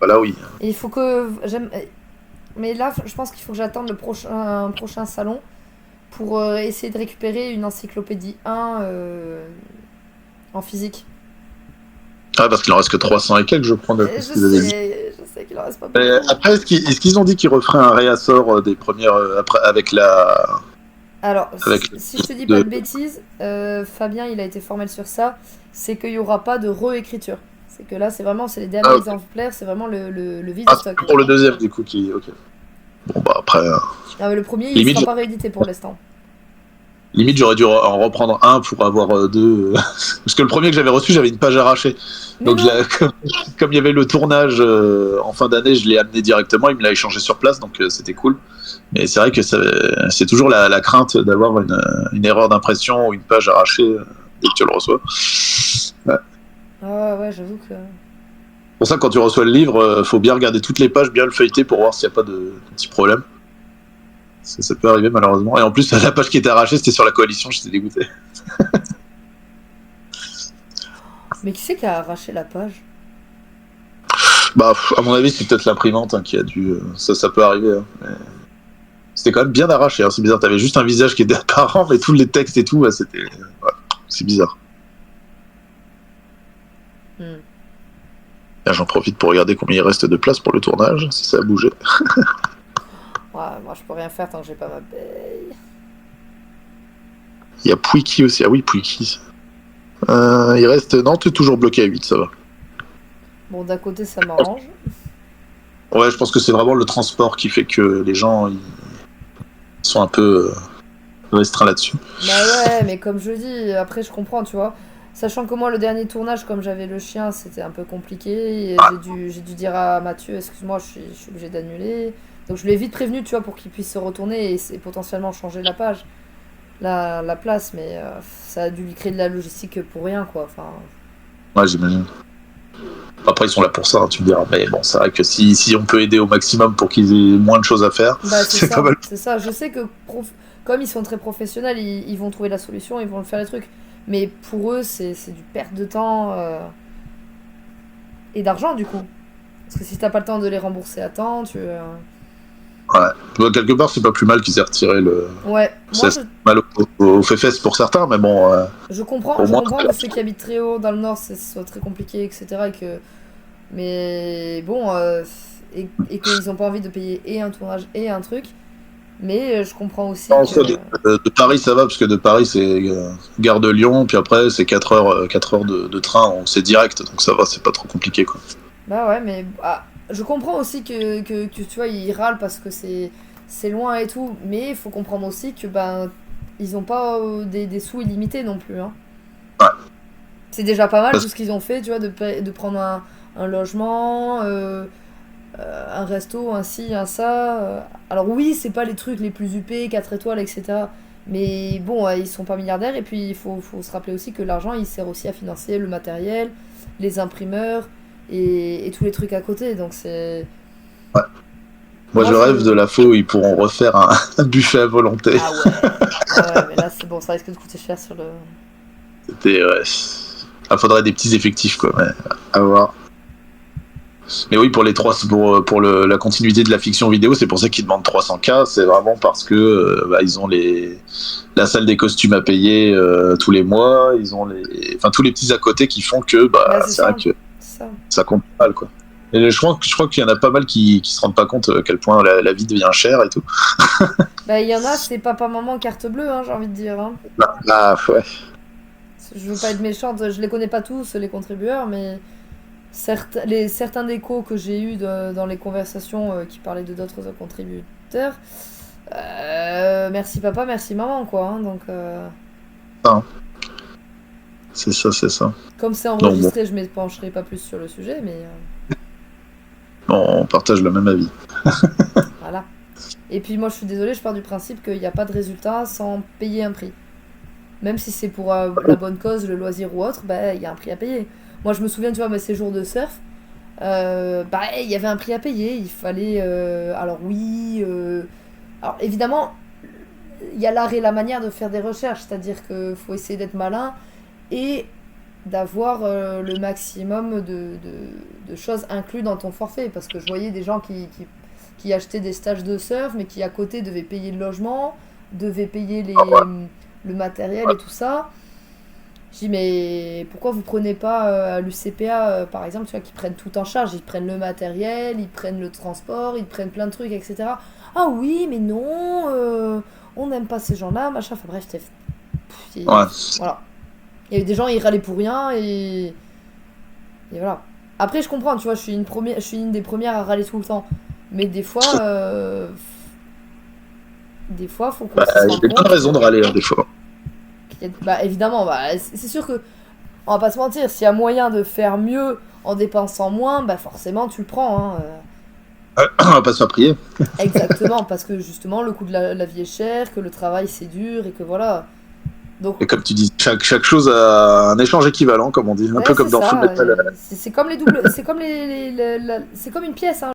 bah là, oui. Et il faut que j'aime. Mais là, je pense qu'il faut que j'attende un prochain salon pour essayer de récupérer une encyclopédie 1 en physique. Ah, parce qu'il en reste que 300 et quelques, je crois, d'après ce qu'ils avaient dit. Je sais qu'il en reste pas beaucoup. Après, est-ce qu'ils ont dit qu'ils referaient un réassort des premières après, avec la Alors, avec si je te dis pas de... de bêtises, Fabien, il a été formel sur ça, c'est qu'il y aura pas de réécriture. C'est que là, c'est les Ah, derniers ok. exemplaires, c'est vraiment le vide Ah, stock. c'est pour le deuxième du coup qui. Ok. Bon bah après, Ah, mais le premier, il limite, sera pas réédité pour l'instant. limite j'aurais dû en reprendre un pour avoir deux. Parce que le premier que j'avais reçu, j'avais une page arrachée. Mais Donc non. comme il y avait le tournage en fin d'année, je l'ai amené directement. Il me l'a échangé sur place, donc c'était cool. Mais c'est vrai que c'est toujours la crainte d'avoir une erreur d'impression ou une page arrachée dès que tu le reçois. Ouais. Ah ouais, j'avoue que. Pour ça, quand tu reçois le livre, faut bien regarder toutes les pages, bien le feuilleter pour voir s'il n'y a pas de petits problèmes. Ça peut arriver malheureusement. Et en plus, la page qui était arrachée, c'était sur la coalition, j'étais dégoûté. Mais qui c'est qui a arraché la page? Bah, à mon avis, c'est peut-être l'imprimante qui a dû. Ça peut arriver. Hein. Mais c'était quand même bien arraché. Hein. C'est bizarre. T'avais juste un visage qui était apparent, mais tous les textes et tout, c'était. Ouais, c'est bizarre. Hmm. Là, j'en profite pour regarder combien il reste de place pour le tournage, si ça a bougé. Ouais, moi, je peux rien faire tant que j'ai pas ma paye. Il y a Pouiki aussi. Ah oui, Pouiki. Il reste. Non, t'es toujours bloqué à 8, ça va. Bon, d'un côté, ça m'arrange. Ouais, je pense que c'est vraiment le transport qui fait que les gens ils sont un peu restreints là-dessus. Bah ouais, mais comme je dis, après, je comprends, tu vois. Sachant que moi, le dernier tournage, comme j'avais le chien, c'était un peu compliqué. Et j'ai dû dire à Mathieu, excuse-moi, je suis obligé d'annuler. Donc je l'ai vite prévenu, tu vois, pour qu'il puisse se retourner et potentiellement changer la page, la place. Mais ça a dû lui créer de la logistique pour rien, quoi. Enfin, Ouais, j'imagine. Après, ils sont là pour ça, hein, tu me diras. Mais bon, c'est vrai que si on peut aider au maximum pour qu'ils aient moins de choses à faire, bah c'est c'est pas ça, mal. c'est ça. Je sais que comme ils sont très professionnels, ils vont trouver la solution, ils vont le faire les trucs. Mais pour eux, c'est du perte de temps et d'argent, du coup. Parce que si t'as pas le temps de les rembourser à temps, tu. Ouais. Bon, quelque part, c'est pas plus mal qu'ils aient retiré le. Ouais, moi C'est mal au fait pour certains, mais bon, au je moins. comprends que ceux qui habitent très haut dans le nord, ce soit très compliqué, etc. Mais bon, et qu'ils ont pas envie de payer et un tournage et un truc. Mais je comprends aussi Non, que. ça, de Paris, ça va, parce que de Paris, c'est gare de Lyon, puis après, c'est 4 heures de train, c'est direct, donc ça va, c'est pas trop compliqué, quoi. Bah ouais, mais je comprends aussi que tu vois, ils râlent parce que c'est loin et tout. Mais il faut comprendre aussi que ben ils ont pas des sous illimités non plus. Hein. Ouais. C'est déjà pas mal tout Parce ce qu'ils ont fait, tu vois, de prendre un logement, un resto, un ci, un ça. Alors oui, c'est pas les trucs les plus huppés, 4 étoiles, etc. Mais bon, ils sont pas milliardaires. Et puis il faut se rappeler aussi que l'argent, il sert aussi à financer le matériel, les imprimeurs et tous les trucs à côté. Donc c'est... ouais. Moi, Moi, je rêve de je... la fois où ils pourront refaire un buffet à volonté. Ah ouais. Ah ouais, mais là, c'est bon, ça risque de coûter cher sur le... C'était, ouais. Il faudrait des petits effectifs, quoi, mais à voir. Mais oui, pour la continuité de la fiction vidéo, c'est pour ça qu'ils demandent 300K. C'est vraiment parce que ils ont la salle des costumes à payer tous les mois. Ils ont enfin tous les petits à côté qui font que Bah c'est c'est vrai ça. que C'est ça. ça compte pas mal, quoi. Et je crois qu'il y en a pas mal qui se rendent pas compte à quel point la vie devient chère et tout. Bah il y en a, c'est papa-maman carte bleue, hein, j'ai envie de dire. Hein. Ah ouais. Je veux pas être méchante, je les connais pas tous, les contributeurs, mais certains échos que j'ai eus dans les conversations qui parlaient de d'autres contributeurs, merci papa, merci maman, quoi. Hein, donc, Ah, c'est ça, c'est ça. comme c'est Donc bon, enregistré, je ne m'épancherai pas plus sur le sujet, mais on partage le même avis. voilà. Et puis moi, je suis désolée, je pars du principe qu'il n'y a pas de résultat sans payer un prix. Même si c'est pour la bonne cause, le loisir ou autre, bah, il y a un prix à payer. Moi, je me souviens, tu vois, mes séjours de surf, bah, il y avait un prix à payer. Il fallait. Alors, oui. Alors, évidemment, il y a l'art et la manière de faire des recherches. C'est-à-dire qu'il faut essayer d'être malin et d'avoir le maximum de choses inclus dans ton forfait. Parce que je voyais des gens qui achetaient des stages de surf, mais qui à côté devaient payer le logement, devaient payer le matériel et tout ça. Je dis, mais pourquoi vous prenez pas à l'UCPA, par exemple, tu vois, qui prennent tout en charge, ils prennent le matériel, ils prennent le transport, ils prennent plein de trucs, etc. Ah oui, mais non, on n'aime pas ces gens-là, machin. Enfin bref, Ouais. voilà. Il y avait des gens, ils râlaient pour rien et voilà. Après, je comprends, tu vois, je suis une des premières à râler tout le temps. Mais des fois, faut qu'on se J'ai rende bien compte. raison de râler des fois. Bah évidemment, bah, c'est sûr que, on va pas se mentir, s'il y a moyen de faire mieux en dépensant moins, bah forcément tu le prends. Hein. On va pas se faire prier. Exactement, parce que justement le coût de la vie est cher, que le travail c'est dur et que voilà. Donc, Et comme tu dis, chaque chose a un échange équivalent, comme on dit, un ouais, peu c'est comme dans Full ça. Metal. C'est comme les doubles, c'est comme c'est comme une pièce. Hein.